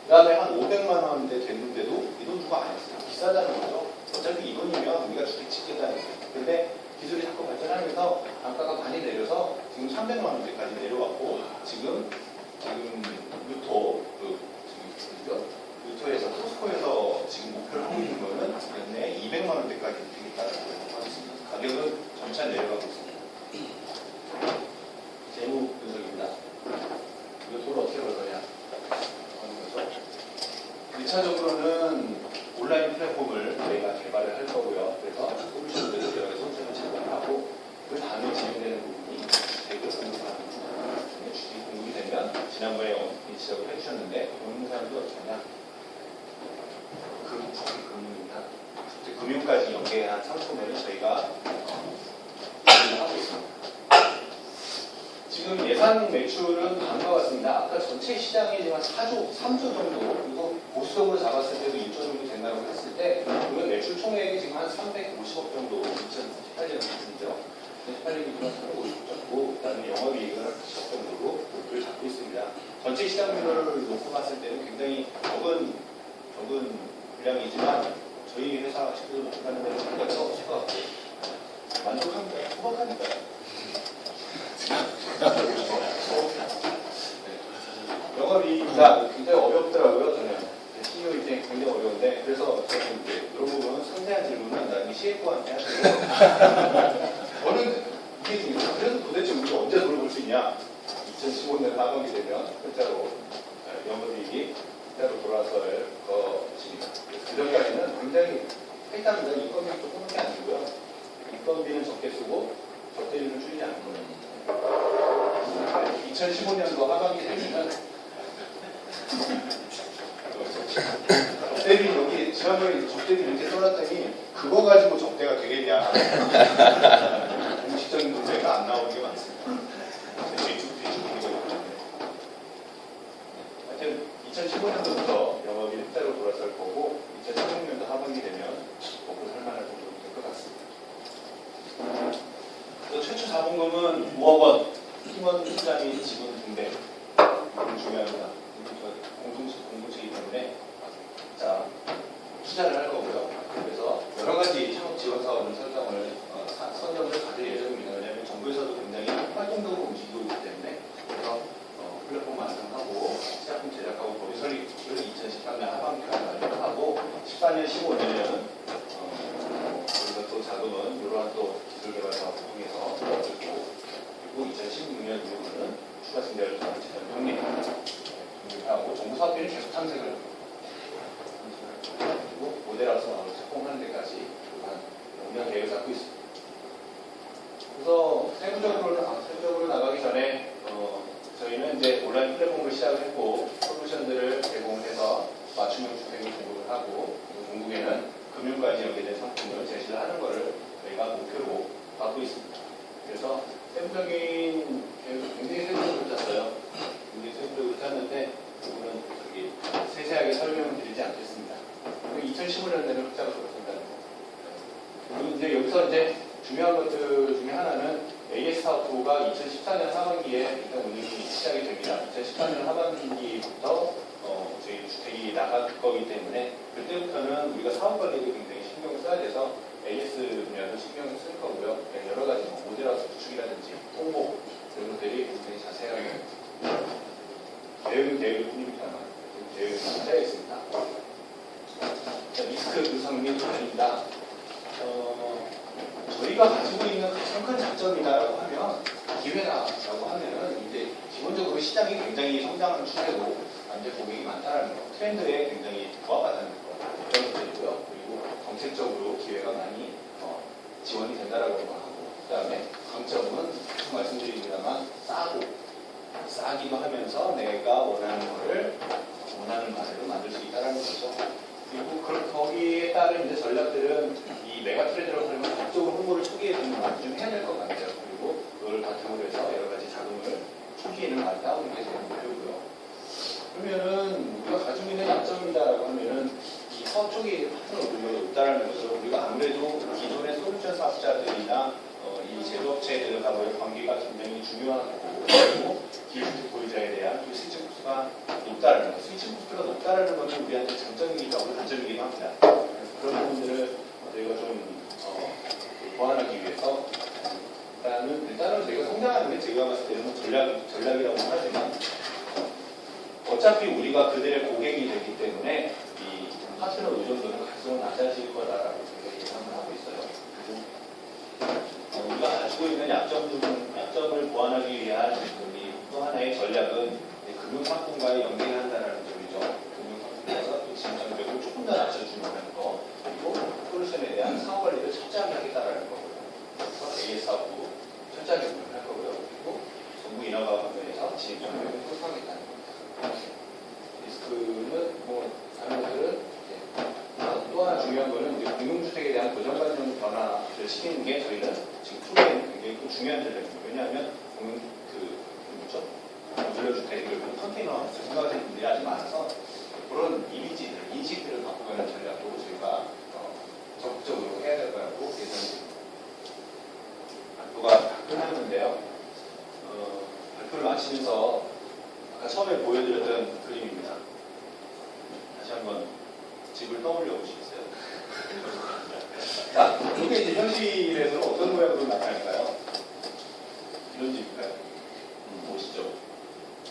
그 다음에 한 500만 원대 됐는데도 이 돈 누가 안 했어요. 비싸다는 거죠. 어차피 이 돈이면 우리가 주택 짓겠다 했어요. 근데 기술이 자꾸 발전하면서 단가가 많이 내려서 지금 300만 원대까지 내려왔고 지금 루토에서 포스코에서 지금 목표를 하고 있는 거는 연내 200만 원대까지 되겠다라고 하고 있습니다. 가격은 점차 내려가고 있습니다. 재무 분석입니다. 이거 돈을 어떻게 벌 거냐? 1차적으로는 온라인 플랫폼을 저희가 개발을 할 거고요. 그래서 솔루션들을 여러 가지 솔루션을 제공을 하고 그 다음에 진행되는 부분이 주택을 공급하는 주택이 공급이 되면 지난번에 지적을 해주셨는데 보는 사람도 어떠냐? 금융입니다. 금융까지 연계한 상품을 저희가 하고 있습니다. 지금 예상 매출은 다음과 같습니다. 아까 전체 시장이 지금 한 3조 정도, 그리고 보수적으로 잡았을 때도 1조 정도 된다고 했을 때, 그러면 매출 총액이 지금 한 350억 정도, 2018년 기준이죠. 2018년 기준은 350억 정도, 그다음에 영업이익은 10억 정도로 목표를 잡고 있습니다. 전체 시장률을 놓고 봤을 때는 굉장히 적은 분량이지만, 저희 회사 지금 목표하는 데는 굉장히 없을 것 같고, 만족합니다. 소박하니까요. 영업이익가 굉장히 어렵더라고요. 저는 CEO 입장이 굉장히 어려운데 그래서 저는 이제 이런 부분은 상세한 질문은 나중에 CFO한테 하시고 저는 이게 중요해요. 그래서 도대체 우리가 언제 돈을 벌 수 있냐? 2015년 하반기 되면 실제로 영업이익이 실제로 돌아설 것입니다. 그 전까지는 굉장히 타이트합니다. 인건비 조금밖에 안 주고요. 인건비는 적게 쓰고 적대율을 줄이지 않는 거예요. 2015년도 하반기 되면 세비 여기 지난번에 적게 그때도 이렇게 써놨더니 그거 가지고 적대가 되겠냐. 공식적인 문제가 안 나오는 게 많습니다. 하여튼 2015년도부터 영업이 흑자로 돌아설 거고 2016년도 하반기 되면 먹고 살만할 정도 될 것 같습니다. 최초 자본금은 5억 원, 팀원 투자및 지분 등대. 이건 중요합니다. 공동체이기 때문에 자 투자를 할 거고요. 그래서 여러 가지 창업 지원 사업을 선정을 받을 예정입니다. 왜냐하면 정부에서도 굉장히 활동적으로 움직이고 있기 때문에 그래서 플랫폼 완성하고 시작품 제작하고 법인 설립을 2013년 하반기까지 완료하고 14년, 15년에는 우리가 또 자금은 이러한 또 기술 개발 사업을 통해서 도와주고 그리고 2016년 이후로는 추가 증대를 통한 재정 병립하고 정부 사업비는 계속 탐색을 합니다. 그리고 모델하우스 마을을 착공하는 데까지 한 5년 계획을 잡고 있습니다. 그래서 세부적으로 나가기 전에 저희는 이제 온라인 플랫폼을 시작을 했고 솔루션들을 제공해서 맞춤형 주택을 공급을 하고 종국에는 금융까지 연계된 상품을 제시를 하는 것을 저희가 목표로 갖고 있습니다. 그래서 세부적인 계획을 굉장히 세부적으로 짰어요. 굉장히 세부적으로 짰는데 그거는 세세하게 설명을 드리지 않겠습니다. 2015년에는 흑자가 돌아선다는 거. 그리고 이제 여기서 이제 중요한 것들 중에 하나는 AS 사업부가 2014년 하반기에 일단 운영이 시작이 됩니다. 2014년 하반기부터 저희 주택이 나갈 거기 때문에 그때부터는 우리가 사업 관리도 굉장히 신경을 써야 돼서 AS 분야도 신경을 쓸 거고요. 여러 가지 모델하우스 구축이라든지 홍보 이런 것들이 굉장히 자세하게 계획일 뿐입니다만 계획을 짜야 있습니다. 리스크 분석 및 관리입니다. 저희가 가지고 있는 가장 큰 장점이다라고 하면 기회다라고 하면은 이제 기본적으로 시장이 굉장히 성장하는 추세로 완전 고객이 많다라는 거, 트렌드에 굉장히 부합하다는 거 그런 것들이고요. 그리고 정책적으로 기회가 많이 지원이 된다라고 하고, 그다음에 강점은 계속 말씀드립니다만 싸기도 하면서 내가 원하는 거를 원하는 맛으로 만들 수 있다라는 거죠. 그리고 거기에 따른 이제 전략들은 이 메가 트렌드라고 하면 법적으로 홍보를 초기에 좀 해야 될 것 같아요. 그리고 그걸 바탕으로 해서 여러 가지 자금을 초기에는 많이 따오는 게 제일 목표고요. 그러면은 우리가 가지고 있는 약점이다라고 하면은 이 사업 초기에 파트너 물건이 없다라는 거죠. 우리가 아무래도 기존의 솔루션 사업자들이나 이 제조업체들하고의 관계가 굉장히 중요하고 그리고 기술적 보유자에 대한 그 스위치 코스가 높다라는 거. 스위치 코스가 높다라는 것은 우리한테 장점이기도 하고 단점이기도 합니다. 그런 부분들을 저희가 좀 보완하기 위해서 일단은 저희가 성장하는 게 제가 봤을 때는 전략이라고 하지만 어차피 우리가 그들의 고객이 되기 때문에 이 파트너 의존도는 갈수록 낮아질 거다라고 저희가 예상을 하고 있어요. 그리고 우리가 가지고 있는 약점을 보완하기 위한 우리 또 하나의 전략은 금융상품과의 연계를 한다는 점이죠. 금융상품에서 또 진정적으로 조금 더 낮춰주는 거, 그리고 솔루션에 대한 사업 관리를 철저하게 하겠다라는 거고요. 그래서 AS 사업부 철저하게 운영을 할 거고요. 그리고 정부 인허가 관련해서 진입 정책을 소통하겠다는 겁니다. 리스크는 다른 것들은 또 하나 중요한 거는 이제 공동주택에 대한 고정관념 변화를 시키는 게 저희는 지금 초기에는 굉장히 또 중요한 전략입니다. 왜냐하면 모듈러주택을 컨테이너 생각하시는 분들이 아직 많아서 그런 이미지들, 인식들을 바꿔가는 전략도 저희가 적극적으로 해야 될 거라고 예상됩니다. 발표가 다 끝났는데요. 발표를 마치면서 아까 처음에 보여드렸던 그림입니다. 다시 한번 집을 떠올려 보시겠어요? 자, 이게 이제 현실에서는 어떤 모양으로 나타날까요? 이런 집일까요? 보시죠.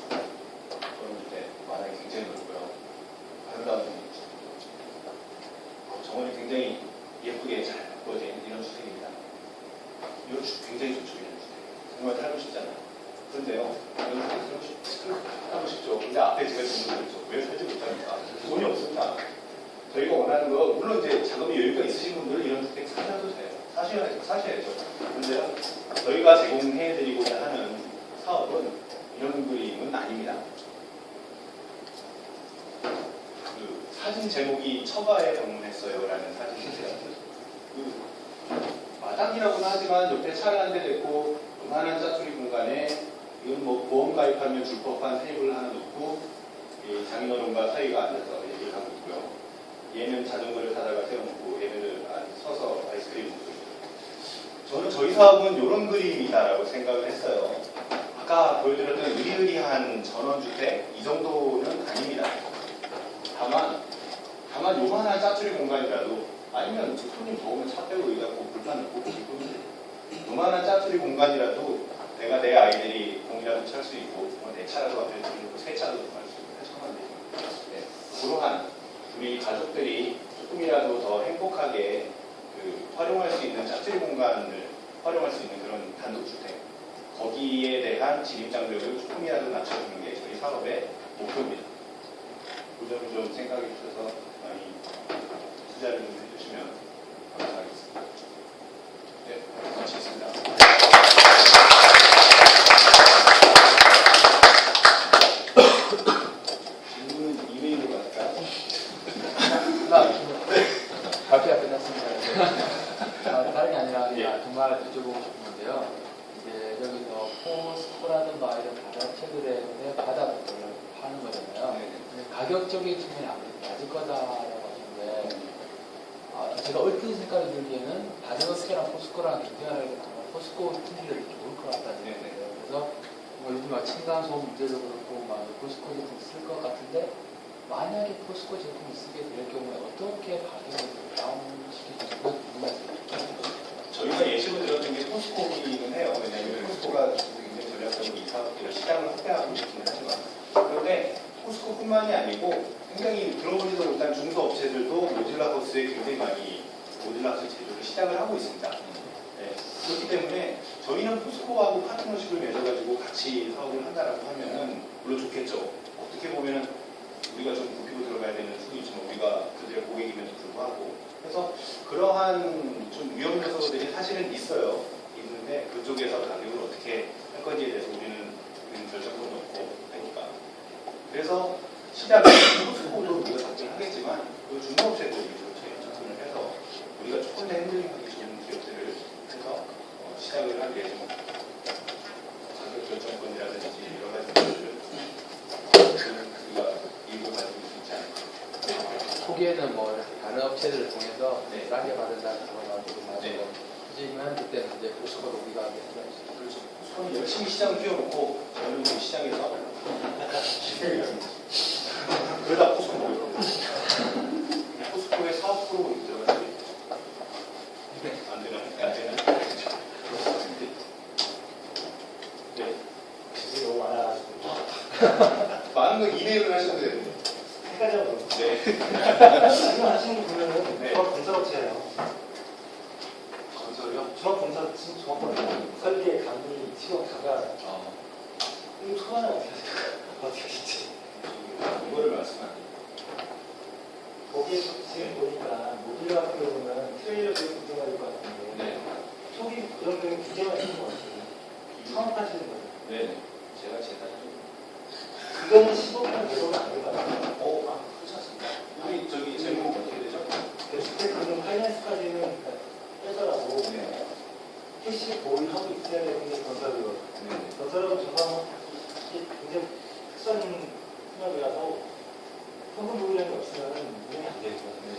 저런 주택 마당이 굉장히 넓고요. 아름다운 집이죠. 정원이 굉장히 예쁘게 잘 바꿔진 이런 주택입니다. 이런 주택 굉장히 좋죠. 이런 주택. 정말 살고 싶잖아요. 그런데요, 이런 주택 살고 싶죠. 근데 앞에 제가 질문을 드렸죠. 왜 살지 못합니까? 돈이 없습니다. 저희가 원하는 거, 물론 이제 자금이 여유가 있으신 분들은 이런 주택 사셔도 돼요. 사셔야죠. 그런데요, 저희가 제공해드리고자 하는 사업은 이런 그림은 아닙니다. 사진 제목이 처가에 방문했어요라는 사진인데요. 마당이라고는 하지만 옆에 차를 한 대 댔고 요만한 짜투리 공간에 이건 뭐 보험 가입하면 줄 법한 테이블 하나 놓고 장인어른과 사이가 앉아서 얘기를 하고 있고요. 얘는 자전거를 타다가 세워놓고 얘는 서서 아이스크림 먹고 있고요. 저는 저희 사업은 이런 그림이다라고 생각을 했어요. 아까 보여드렸던 의리의리한 전원주택 이 정도는 아닙니다. 다만 요만한 짜투리 공간이라도 아니면 손님 더우면 차 빼고 여기다 불판 넣고 요만한 짜투리 공간이라도 내가 내 아이들이 공이라도 찰 수 있고 내 차라도 앞에 들고 새 차도 갈 수 있고 해서만 되죠. 그러한 우리 가족들이 조금이라도 더 행복하게 활용할 수 있는 짜투리 공간을 활용할 수 있는 그런 단독주택 거기에 대한 진입장벽을 조금이라도 낮춰주는 게 저희 사업의 목표입니다. 그 점을 좀 생각해 주셔서 많이 투자를 좀 해주시면 감사하겠습니다. 네, 마치겠습니다. 질문은 이메일로 갈까요? 발표가 끝났습니다. 다른 게 아니라 정말 여쭤보고 싶은 건데요. 이제 여기서 포스코라든가 이런 다른 업체들의 바닥을 파는 거잖아요. 근데 가격적인 측면이 아무래도 낮을 거다라고 하시는데 제가 얼핏 생각이 들기에는 다른 업체랑 포스코랑 비교하는 포스코 품질이 좋을 것 같다는 생각이에요. 그래서 요즘 층간소음 문제도 그렇고 포스코 제품 쓸 것 같은데 만약에 포스코 제품을 쓰게 될 경우에 어떻게 가격을 다운시킬지 궁금해요. 저희가 예시로 들었던 게 포스코이긴 해요. 왜냐하면 포스코가 굉장히 전략적으로 이 사업들을 시장을 확대하고 있기는 하지만 그런데 포스코뿐만이 아니고 굉장히 들어보지도 못한 중소업체들도 모듈라하우스에 굉장히 많이 모듈라하우스 제조를 시작을 하고 있습니다. 네. 그렇기 때문에 저희는 포스코하고 파트너십을 맺어가지고 같이 사업을 한다라고 하면은 물론 좋겠죠. 어떻게 보면은 우리가 좀 굽히고 들어가야 되는 수이지만 우리가 그들의 고객임에도 불구하고 그래서 그러한 좀 위험 요소들이 사실은 있어요. 있는데 그쪽에서 가격을 어떻게 할 건지에 대해서 우리는 결정권이 없고 하니까 그래서 시작은 포스코도 우리가 접근을 하겠지만 그 중소업체들이 접근을 해서 우리가 조금 더 핸들링하기 좋은 기업들을 해서 시작을 하게 좀 가격 결정권이라든지 여러 가지 것들을 우리가 이익을 가지고 있지 않을까. 초기에는 뭐 이렇게 다른 업체들을 통해서 싸게 받는다는 그런 말도 나오고 네. 하지만 그때는 이제 포스코로 우리가 그렇죠. 손이 열심히 시장을 뛰어놓고 저는 이 시장에서 그러다 포스코가 포스코의 사업 프로그램 들어가야 되겠죠. 안 되나? 네. 질문이 너무 많아가지고 많은 건 이메일을 하셔도 되는데. 한 가지만 물어볼게요. 네. 지금 하시는 거 보면은 네. 조합건설업체예요. 건설이요? 조합건설, 조합건설, 설계, 감리, 시공 다가 이거 소환을 어떻게 하실까요? 어떻게 하실지. 이거를 말씀 안 해요. 거기에 지금 보니까 모듈러 같은 경우는 트레일러도 구경할 것 같은데 네. 초기 고정적인 구경을 하시는 것 같아요. 창업하시는 거예요. 네. 제가 제단을 그거는 15분 내로는 안 될 것 같아요. 그렇지 않습니다. 우리 저기 제목 어떻게 되죠? 주택금융 파이낸스까지는 빼더라도 네. 캐시 보유하고 있어야 되는 게 건설이거든요. 네. 건설은 저가 굉장히 특수한 분야라서 현금 보유량이 없으면 운영이 안 되거든요.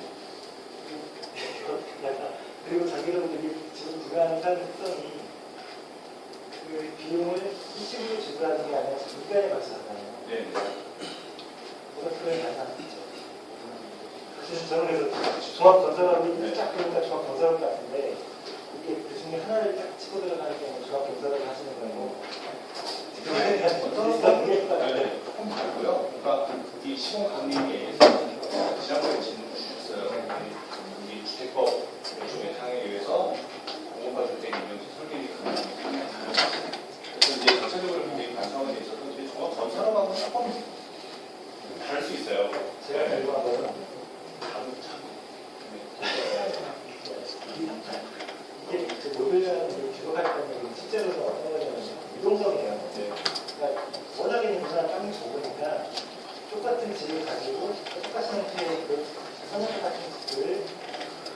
그리고 자기들이 지금 불가능한 특성이 그 비용을 일시불로 지불하는 게 아니라 중간에 발생하잖아요. 네. 그것들을 발생하죠. 사실 저는 그래서 종합건설업이 쫙 보니까 종합건설업 같은데 이게 그 중에 하나를 딱 치고 들어가는 경우 종합건설업을 하시는 거고 그거에 대한 비슷한 게 네. 조금 다르고요. 그러니까 이 시공감리에 지난번에 질문 주셨어요. 우리 주택법 중에 상에 의해서 공공화 주택 임명시 설계비 감리 그래서 이제 전체적으로 굉장히 반성에 있어서 이제 종합 건설업하고 조금 다를 수 있어요. 제가 궁금한 거는 이게 모듈이라는 걸 기록할 때는 실제로는 어떤 거냐면 유동성이에요. 네. 그러니까 워낙에 인구나 땅이 적으니까 똑같은 집을 가지고 똑같은 형태의 그 선약 같은 것들을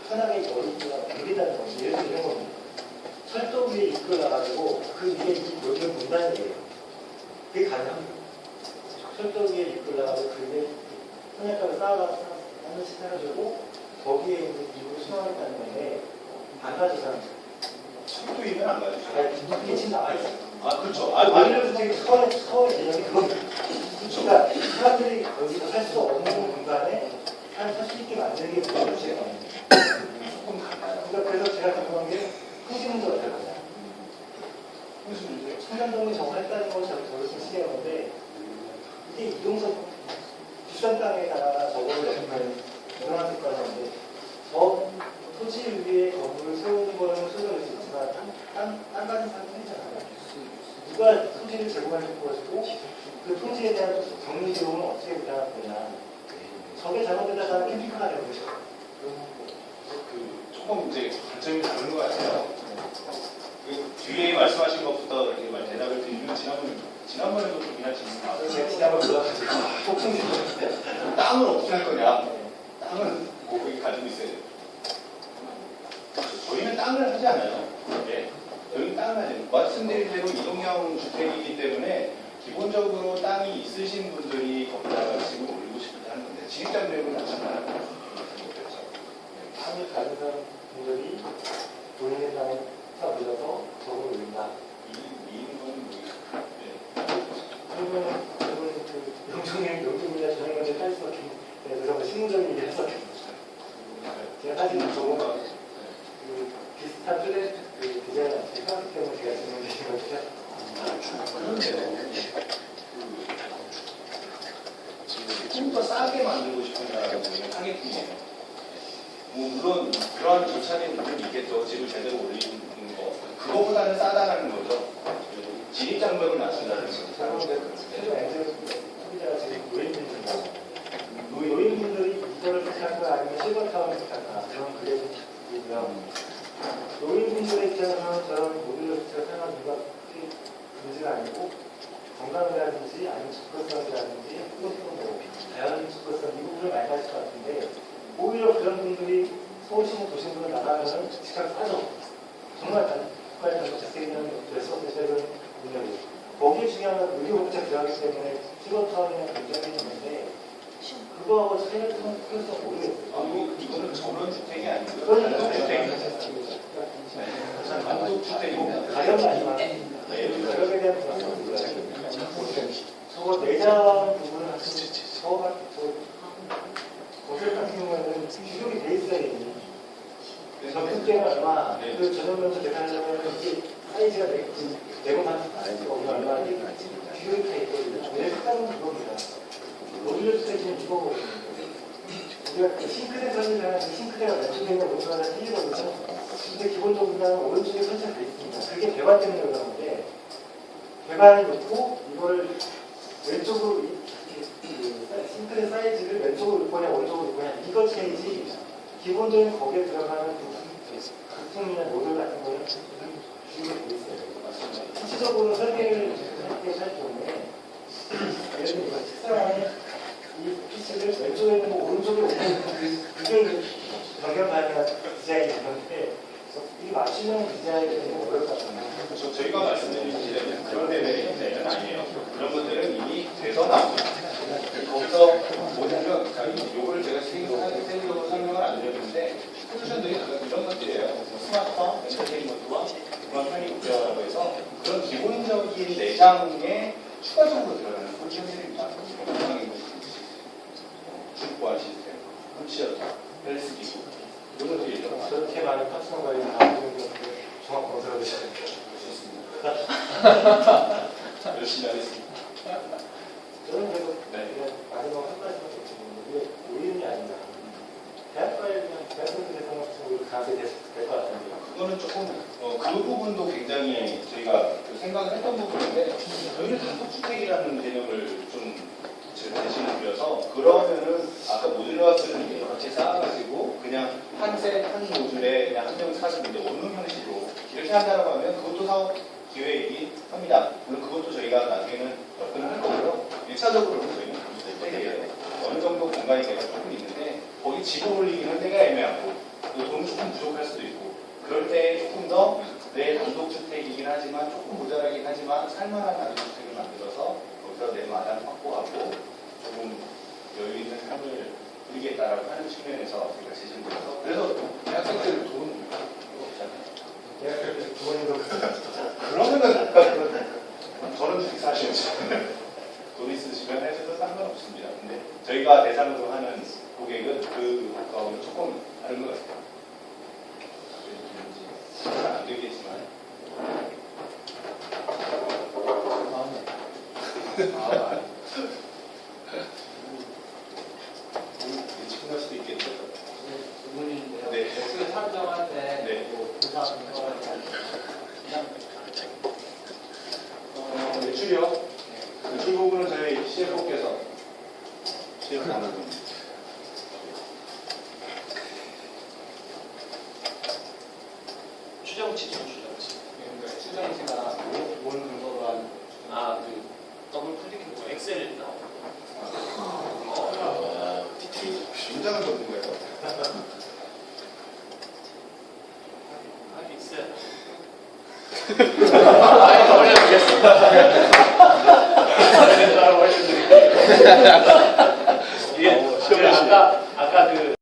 편하게 머리가 옮기다는 건지 예를 들어 이런 겁니다. 철도 위에 이끌어가지고 그 위에 이 모든 문단이에요. 그게 가능합니다. 철도 위에 이끌어가지고 그 위에 선약가를 쌓아가지고 하나씩 해가지고 거기에 이제 이불을 수납했다는 건데 안 가져가는 거예요. 철도 위면 안 가죠. 이게 지금 나와 있어요. 아, 그렇죠. 만들어서 되게 서울 개념이 그겁니다. 그러니까 사람들이 거기서 살 수 없는 공간에 살 수 있게 만드는 게 문제가 조금 달라요. 그러니까 그래서 제가 궁금한 게 토지 문제가 어떻게 하냐. 무슨 문제요? 청담동이 정화했다는 건 저를 좀 시기한 건데 이게 이동석 비싼 땅에다가 저거를 연습하는 유명한 색깔인데 저 토지 위에 건물을 세우는 거는 수정할 수 있지만 땅 가진 사람은 있잖아요. 누가 토지를 제공할 것이고 그 토지에 대한 정리 비용은 어떻게 부담할 거냐. 저게 잘못되다가 캠핑카가 되는 거죠. 조금 이제 관점이 다른 것 같아요. 그 뒤에 말씀하신 것부터 이렇게 대답을 드리면 지난번에도 좀 이날 질문 나왔어요. 제가 지난번 올라가지고 폭풍이 땅을 어떻게 할 거냐? 땅은 뭐 거기 가지고 있어야 돼요. 저희는 땅을 하지 않아요. 네. 저희는 땅을 하지 않아요. 말씀드린 대로 이동형 주택이기 때문에 기본적으로 땅이 있으신 분들이 거기다가 집을 올리고 싶을 때 하는 건데 진입장벽을 낮춰놔요. 땅을 가진 사람들이 본인의 땅에 차 올려서 저걸 올린다. 그러면 그 영종이나 전형을 할 수밖에 그래서 신문적인 얘기를 할 수밖에 없어요. 제가 사실 저거가 그 비슷한 틀의 그 디자인을 생각하기 때문에 제가 질문드린 건데요. 좀 더 싸게 만들고 싶은 사람은 타겟팅이에요. 뭐 물론 그러한 조차는 물론 있겠죠. 집을 제대로 올리는 거. 그거보다는 싸다라는 거죠. 진입장벽을 낮춘다는 거죠. 최종 엔드 소비자가 지금 노인분들이라고 노인분들이 이거를 택할까 아니면 실버타운을 택할까 그런 그래프이고요. 노인분들의 입장에서는 저런 모듈러 주택을 사용하는 이유가 크게 문제가 아니고 건강이라든지 아니면 접근성이라든지 혹은 뭐 자연적 접근성 이 부분을 많이 가질 것 같은데 오히려 그런 분들이 서울시나 도심부로 나가면 집값이 싸죠. 정말 국가의 단독주택이라는 레스토랑은 분명히 거기에 중요한 건 의료복지가 들어가기 때문에 실버타운이나 굉장히 있는데 그거하고 생각하면 그래서 모르겠어요. 이거는 전원주택이 아니고요. 단독주택입니다. 단독주택이고 가격은 아니지만 가격에 대한 부담은 몰라요. 저거 내장 부분은 저거 거실 같은 경우에는 규격이 돼 있어야 되니 전국대는 얼마 그 전용면서 계산하려면 이게 사이즈가 네모난 사이즈가 얼마 이게 규격이 돼 있거든요. 내 색깔은 그겁니다. 모듈러 주택은 이거거든요. 우리가 싱크대 설치를 하는데 싱크대가 왼쪽에 있는 오른쪽에 틀리거든요. 근데 기본적으로 오른쪽에 설치가 돼 있습니다. 그게 배관 때문에 그런 건데 배관을 놓고 이거를 왼쪽으로 싱크대 사이즈를 왼쪽으로 놓을 거냐 오른쪽으로 놓을 거냐 이거 체인지 기본적인 거기에 들어가는 부품이나 모듈 같은 거는 규격이 돼 있어요. 실질적으로 설계를 할 경우에 예를 들어 이거 식사하는 이 피스를 왼쪽에 있는 거 오른쪽에 오는 그게 변경 가능한 디자인이 있는데 이 맞추는 디자인이 되게 어려울 것 같아요. 저희가 말씀드린 디자인은 그런 레벨의 디자인은 아니에요. 그런 것들은 이미 돼서 나옵니다. 거기서 뭐냐면 요거를 제가 세부적으로 설명을 안 드렸는데 솔루션들이 이런 것들이에요. 스마트팜, 엔터테인먼트와 그런 편의급여라고 해서 그런 기본적인 내장에 추가적으로 들어가는 솔루션들입니다. 축구화 시스템, 홈시어터, 헬스기구 이런 것들이 있죠. 저렇게 많은 파트너가 있는 다음 종합 건설을 열심히 하겠습니다. 저는 그래도 마지막 한 가지만 더 드리는데 오인이 아닌가. 대학가에 그냥 대학생들의 상업적으로 가게 될것 같은데. 그거는 조금 그 부분도 굉장히 저희가 생각을 했던 부분인데 저희는 단독주택이라는 개념을 좀 대신에 드려서 그러면은 아까 모듈러스를 여러 채 쌓아가지고 그냥 한 모듈에 그냥 한 명이 사는 건데 원룸 형식으로 이렇게 한다고 하면 그것도 사업 기획이 합니다. 물론 그것도 저희가 나중에는 접근을 할 거고요. 1차적으로는 저희는 단독주택이에요. 어느 정도 공간이 내가 조금 있는데 거기 집어 올리기는 때가 애매하고 또 돈은 조금 부족할 수도 있고 그럴 때 조금 더 내 단독주택이긴 하지만 조금 모자라긴 하지만 살만한 단독주택을 만들어서 거기서 내 마당 확보하고 조금 여유 있는 삶을 누리겠다라고 하는 측면에서 제가 지정돼서 그래서 대학생들 돈 없잖아요. 대학교 부모님도 그러면은 저는 주식 사셔야죠. 돈 있으시면 해셔도 상관없습니다. 근데 저희가 대상으로 하는 고객은 그 효과하고는 조금 다른 것 같아요. 안 되겠지만. 일찍 끝날 수도 있겠죠. 질문인데요. 네. 매수를 설정할 때 네. 매출이요? 매출 부분은 저희 CFO께서 CFO 나누는 추정치죠, 추정치. 그러니까 추정치가 뭘 근거로 한 그 더블 클릭해보고 엑셀에 나오고. 굉장한 건가요? 엑셀. 아니, 어려우겠습니다.